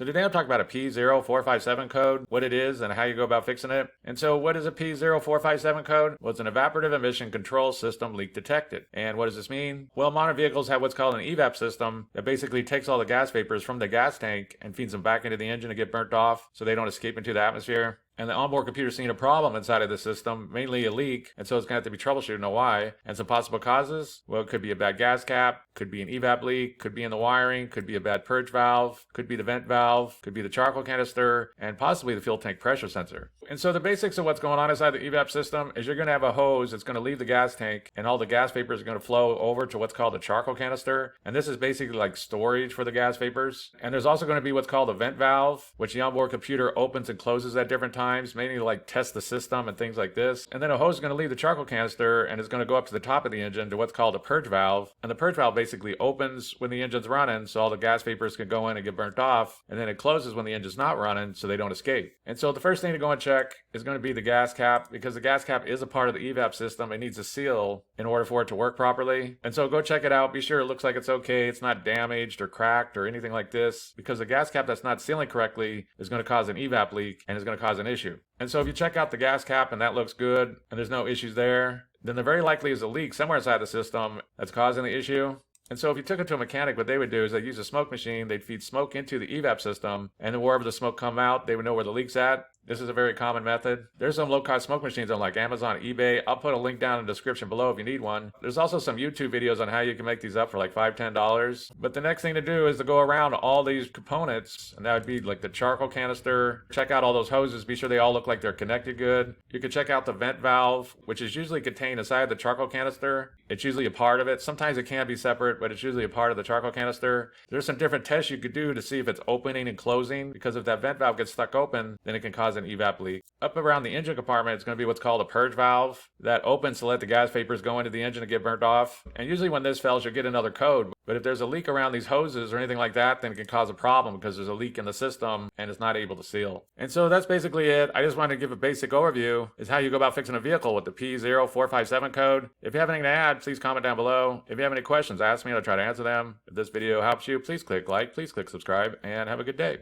So today I'm talking about a P0457 code, what it is and how you go about fixing it. And so what is a P0457 code? Well, it's an evaporative emission control system leak detected. And what does this mean? Well, modern vehicles have what's called an Evap system that basically takes all the gas vapors from the gas tank and feeds them back into the engine to get burnt off so they don't escape into the atmosphere. And the onboard computer's seen a problem inside of the system, mainly a leak, and so it's going to have to be troubleshooted on why. And some possible causes? Well, it could be a bad gas cap, could be an evap leak, could be in the wiring, could be a bad purge valve, could be the vent valve, could be the charcoal canister, and possibly the fuel tank pressure sensor. And so the basics of what's going on inside the evap system is you're going to have a hose that's going to leave the gas tank, and all the gas vapors are going to flow over to what's called the charcoal canister. And this is basically like storage for the gas vapors. And there's also going to be what's called a vent valve, which the onboard computer opens and closes at different times, mainly to like test the system and things like this. And then a hose is going to leave the charcoal canister and is going to go up to the top of the engine to what's called a purge valve. And the purge valve basically opens when the engine's running so all the gas vapors can go in and get burnt off. And then it closes when the engine's not running so they don't escape. And so the first thing to go and check is going to be the gas cap, because the gas cap is a part of the evap system. It needs a seal in order for it to work properly. And so go check it out. Be sure it looks like it's okay. It's not damaged or cracked or anything like this, because the gas cap that's not sealing correctly is going to cause an evap leak and is going to cause an issue. And so if you check out the gas cap and that looks good and there's no issues there, then there very likely is a leak somewhere inside the system that's causing the issue. And so if you took it to a mechanic, what they would do is they'd use a smoke machine, they'd feed smoke into the evap system, and then wherever the smoke come out, they would know where the leak's at. This is a very common method. There's some low-cost smoke machines on like Amazon, eBay. I'll put a link down in the description below if you need one. There's also some YouTube videos on how you can make these up for like $5, $10. But the next thing to do is to go around all these components, and that would be like the charcoal canister. Check out all those hoses. Be sure they all look like they're connected good. You can check out the vent valve, which is usually contained inside the charcoal canister. It's usually a part of it. Sometimes it can be separate, but it's usually a part of the charcoal canister. There's some different tests you could do to see if it's opening and closing, because if that vent valve gets stuck open, then it can cause an evap leak. Up around the engine compartment, it's going to be what's called a purge valve that opens to let the gas vapors go into the engine and get burnt off. And usually when this fails, you'll get another code. But if there's a leak around these hoses or anything like that, then it can cause a problem because there's a leak in the system and it's not able to seal. And so that's basically it. I just wanted to give a basic overview is how you go about fixing a vehicle with the P0457 code. If you have anything to add, please comment down below. If you have any questions, ask me and I'll try to answer them. If this video helps you, please click like, please click subscribe, and have a good day.